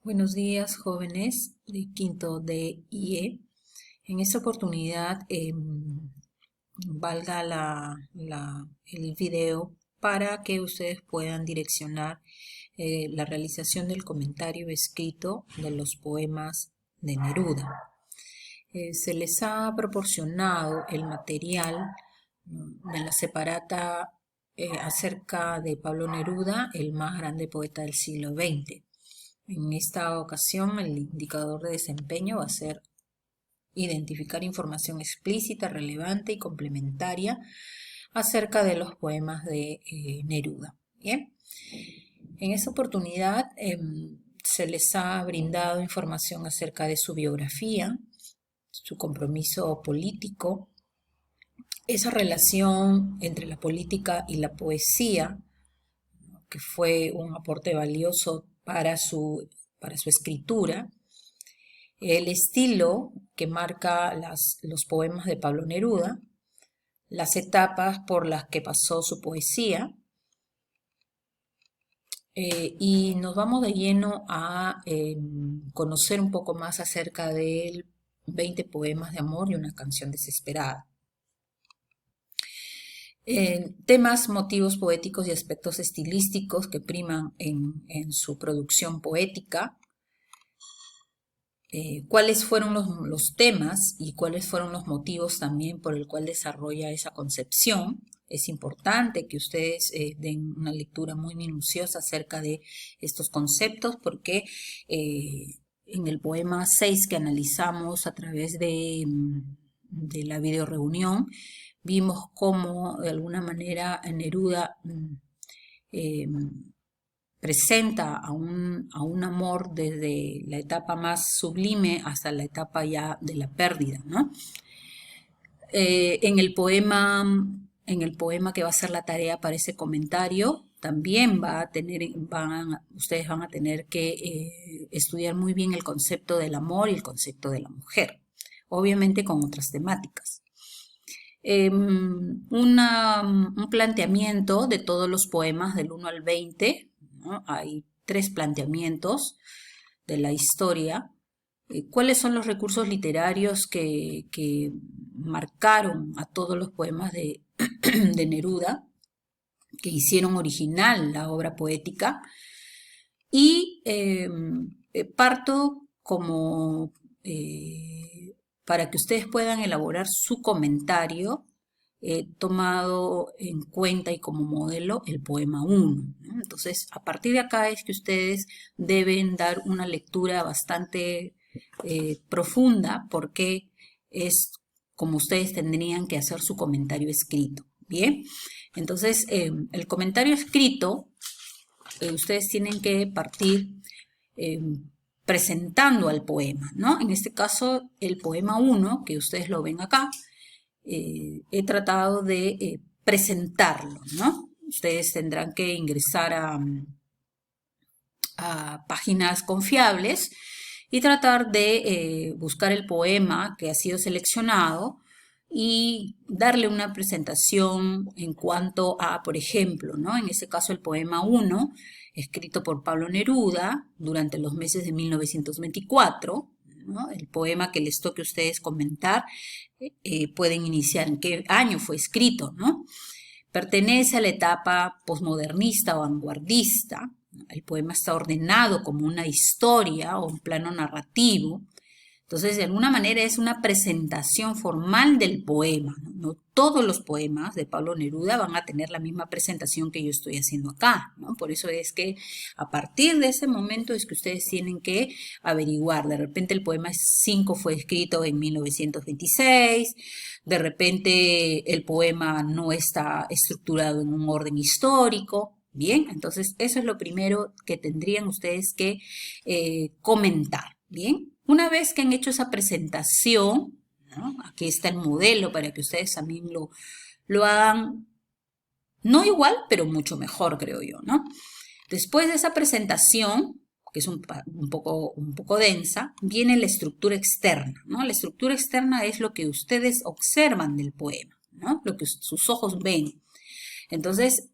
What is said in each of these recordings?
Buenos días, jóvenes de quinto de IE. En esta oportunidad, valga el video para que ustedes puedan direccionar la realización del comentario escrito de los poemas de Neruda. Se les ha proporcionado el material de la separata acerca de Pablo Neruda, el más grande poeta del siglo XX. En esta ocasión, el indicador de desempeño va a ser identificar información explícita, relevante y complementaria acerca de los poemas de Neruda. Bien, en esta oportunidad se les ha brindado información acerca de su biografía, su compromiso político, esa relación entre la política y la poesía, que fue un aporte valioso para su escritura, el estilo que marca los poemas de Pablo Neruda, las etapas por las que pasó su poesía, y nos vamos de lleno a conocer un poco más acerca de 20 poemas de amor y una canción desesperada. Temas, motivos poéticos y aspectos estilísticos que priman en su producción poética. Cuáles fueron los temas y cuáles fueron los motivos también por el cual desarrolla esa concepción. Es importante que ustedes den una lectura muy minuciosa acerca de estos conceptos porque en el poema 6 que analizamos a través de la video reunión, vimos cómo de alguna manera Neruda presenta a un amor desde la etapa más sublime hasta la etapa ya de la pérdida, ¿no? En el poema que va a ser la tarea para ese comentario, también ustedes van a tener que estudiar muy bien el concepto del amor y el concepto de la mujer, obviamente con otras temáticas. Un planteamiento de todos los poemas del 1 al 20, ¿no? Hay 3 planteamientos de la historia. ¿Cuáles son los recursos literarios que marcaron a todos los poemas de Neruda, que hicieron original la obra poética? Y parto como para que ustedes puedan elaborar su comentario tomado en cuenta y como modelo el poema 1, ¿no? Entonces, a partir de acá es que ustedes deben dar una lectura bastante profunda porque es como ustedes tendrían que hacer su comentario escrito. Bien, entonces el comentario escrito ustedes tienen que partir presentando al poema, ¿no? En este caso, el poema 1, que ustedes lo ven acá, he tratado de presentarlo, ¿no? Ustedes tendrán que ingresar a páginas confiables y tratar de buscar el poema que ha sido seleccionado y darle una presentación en cuanto a, por ejemplo, ¿no? En este caso el poema 1, escrito por Pablo Neruda durante los meses de 1924, ¿no? El poema que les toque a ustedes comentar, pueden iniciar en qué año fue escrito, ¿no? Pertenece a la etapa posmodernista o vanguardista. El poema está ordenado como una historia o un plano narrativo. Entonces, de alguna manera es una presentación formal del poema, ¿no? No todos los poemas de Pablo Neruda van a tener la misma presentación que yo estoy haciendo acá, ¿no? Por eso es que a partir de ese momento es que ustedes tienen que averiguar. De repente el poema 5 fue escrito en 1926, de repente el poema no está estructurado en un orden histórico. Bien, entonces eso es lo primero que tendrían ustedes que comentar. Bien, una vez que han hecho esa presentación, ¿no? Aquí está el modelo para que ustedes también lo hagan, no igual, pero mucho mejor, creo yo, ¿no? Después de esa presentación, que es un poco densa, viene la estructura externa, ¿no? La estructura externa es lo que ustedes observan del poema, ¿no? Lo que sus ojos ven. Entonces,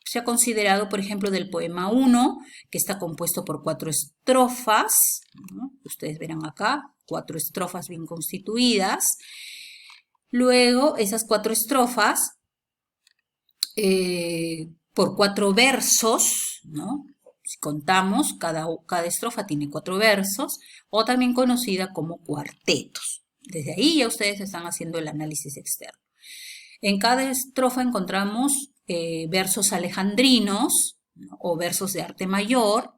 se ha considerado, por ejemplo, del poema 1, que está compuesto por 4 estrofas, ¿no? Ustedes verán acá, 4 estrofas bien constituidas. Luego, esas 4 estrofas, por 4 versos, ¿no? Si contamos, cada estrofa tiene 4 versos, o también conocida como cuartetos. Desde ahí ya ustedes están haciendo el análisis externo. En cada estrofa encontramos versos alejandrinos, ¿no? O versos de arte mayor.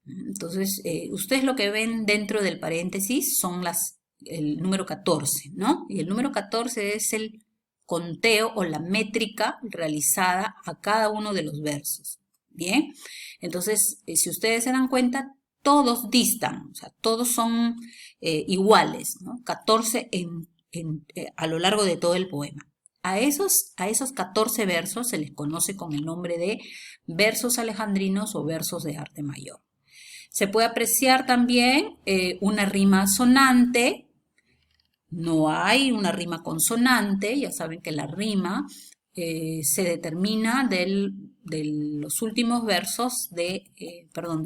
Entonces, ustedes lo que ven dentro del paréntesis son el número 14, ¿no? Y el número 14 es el conteo o la métrica realizada a cada uno de los versos. Bien, entonces, si ustedes se dan cuenta, todos distan, o sea, todos son iguales, ¿no? 14 a lo largo de todo el poema. A esos 14 versos se les conoce con el nombre de versos alejandrinos o versos de arte mayor. Se puede apreciar también una rima sonante. No hay una rima consonante. Ya saben que la rima se determina de los últimos versos, de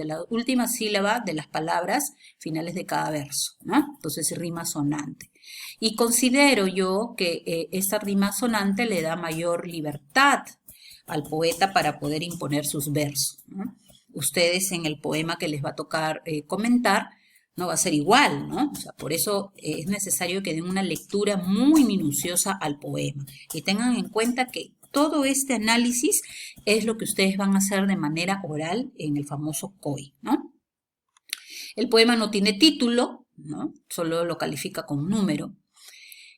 la última sílaba de las palabras finales de cada verso, ¿no? Entonces, rima sonante. Y considero yo que esa rima sonante le da mayor libertad al poeta para poder imponer sus versos, ¿no? Ustedes en el poema que les va a tocar comentar, no va a ser igual, ¿no? O sea, por eso es necesario que den una lectura muy minuciosa al poema y tengan en cuenta que todo este análisis es lo que ustedes van a hacer de manera oral en el famoso COI, ¿no? El poema no tiene título, ¿no? Solo lo califica con número.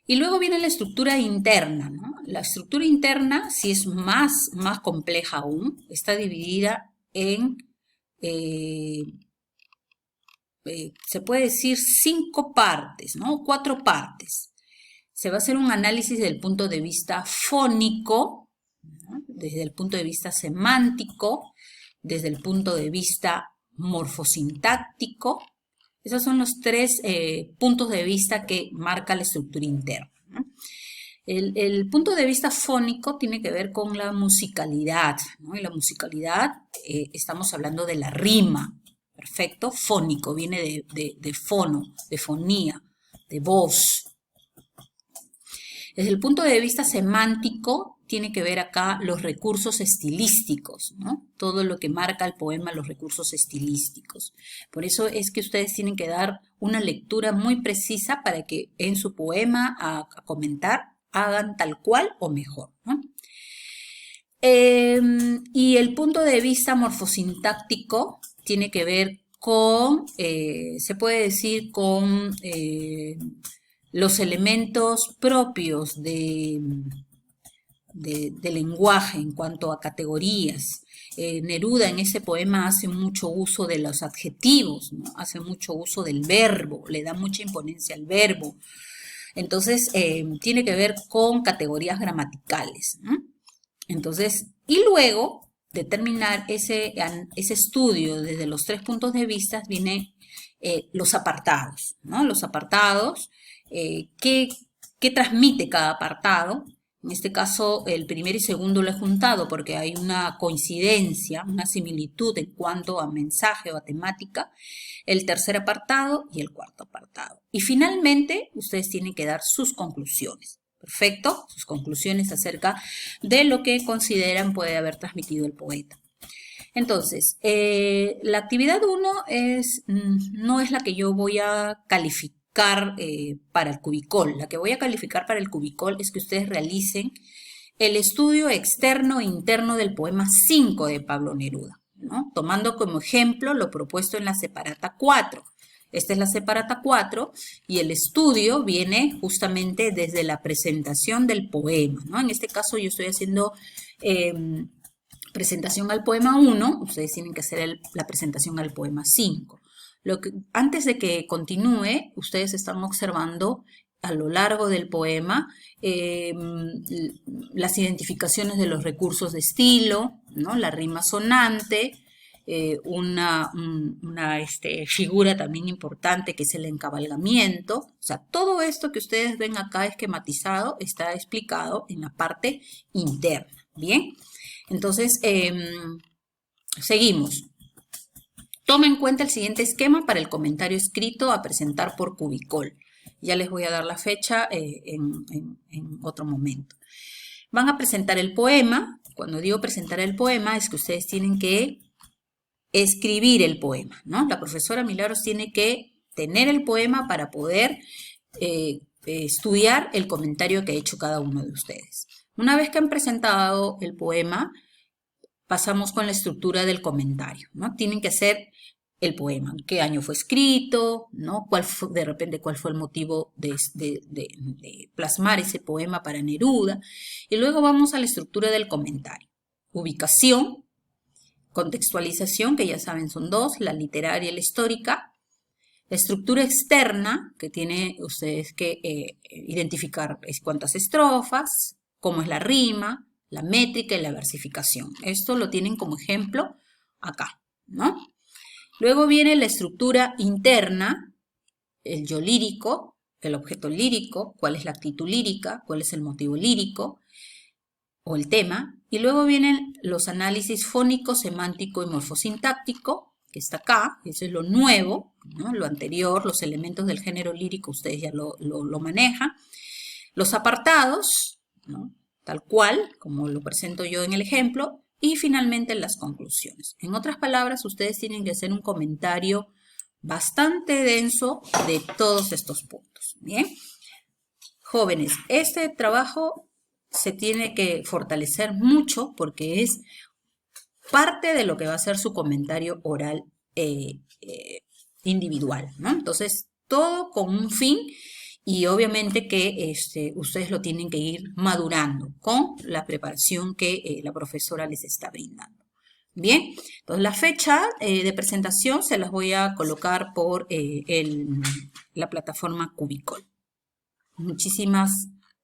Y luego viene la estructura interna, ¿no? La estructura interna, sí es más compleja aún, está dividida en, se puede decir 5 partes, ¿no? 4 partes. Se va a hacer un análisis desde el punto de vista fónico, ¿no? Desde el punto de vista semántico, desde el punto de vista morfosintáctico. Esos son los 3 puntos de vista que marca la estructura interna, ¿no? El punto de vista fónico tiene que ver con la musicalidad, ¿no? Y la musicalidad, estamos hablando de la rima, perfecto, fónico, viene de fono, de fonía, de voz. Desde el punto de vista semántico, tiene que ver acá los recursos estilísticos, ¿no? Todo lo que marca el poema, los recursos estilísticos. Por eso es que ustedes tienen que dar una lectura muy precisa para que en su poema a comentar hagan tal cual o mejor, ¿no? Y el punto de vista morfosintáctico tiene que ver con, se puede decir, con los elementos propios del lenguaje en cuanto a categorías. Neruda en ese poema hace mucho uso de los adjetivos, ¿no? Hace mucho uso del verbo, le da mucha imponencia al verbo. Entonces, tiene que ver con categorías gramaticales, ¿no? Entonces, y luego de terminar ese estudio desde los 3 puntos de vista, vienen los apartados, ¿no? Los apartados, ¿qué transmite cada apartado? En este caso, el primero y segundo lo he juntado porque hay una coincidencia, una similitud en cuanto a mensaje o a temática. El tercer apartado y el cuarto apartado. Y finalmente, ustedes tienen que dar sus conclusiones. Perfecto, sus conclusiones acerca de lo que consideran puede haber transmitido el poeta. Entonces, la actividad 1 no es la que yo voy a calificar para el cubicol. La que voy a calificar para el cubicol es que ustedes realicen el estudio externo e interno del poema 5 de Pablo Neruda, ¿no? Tomando como ejemplo lo propuesto en la separata 4. Esta es la separata 4 y el estudio viene justamente desde la presentación del poema, ¿no? En este caso yo estoy haciendo presentación al poema 1, ustedes tienen que hacer la presentación al poema 5. Antes de que continúe, ustedes están observando a lo largo del poema las identificaciones de los recursos de estilo, ¿no? La rima sonante, una figura también importante que es el encabalgamiento. O sea, todo esto que ustedes ven acá esquematizado está explicado en la parte interna, ¿bien? Entonces, seguimos. Toma en cuenta el siguiente esquema para el comentario escrito a presentar por Cubicol. Ya les voy a dar la fecha en otro momento. Van a presentar el poema. Cuando digo presentar el poema es que ustedes tienen que escribir el poema, ¿no? La profesora Milagros tiene que tener el poema para poder estudiar el comentario que ha hecho cada uno de ustedes. Una vez que han presentado el poema, pasamos con la estructura del comentario, ¿no? Tienen que hacer el poema, qué año fue escrito, ¿no? De repente cuál fue el motivo de plasmar ese poema para Neruda. Y luego vamos a la estructura del comentario. Ubicación, contextualización, que ya saben son dos, la literaria y la histórica. La estructura externa, que tiene ustedes que identificar cuántas estrofas, cómo es la rima, la métrica y la versificación. Esto lo tienen como ejemplo acá, ¿no? Luego viene la estructura interna, el yo lírico, el objeto lírico, cuál es la actitud lírica, cuál es el motivo lírico o el tema. Y luego vienen los análisis fónico, semántico y morfosintáctico, que está acá, eso es lo nuevo, ¿no? Lo anterior, los elementos del género lírico, ustedes ya lo manejan. Los apartados, ¿no? Tal cual, como lo presento yo en el ejemplo, y finalmente las conclusiones. En otras palabras, ustedes tienen que hacer un comentario bastante denso de todos estos puntos. Bien, jóvenes, este trabajo se tiene que fortalecer mucho porque es parte de lo que va a ser su comentario oral individual, ¿no? Entonces, todo con un fin. Y obviamente que ustedes lo tienen que ir madurando con la preparación que la profesora les está brindando. Bien, entonces la fecha de presentación se las voy a colocar por la plataforma Cubicol. Muchísimas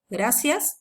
gracias.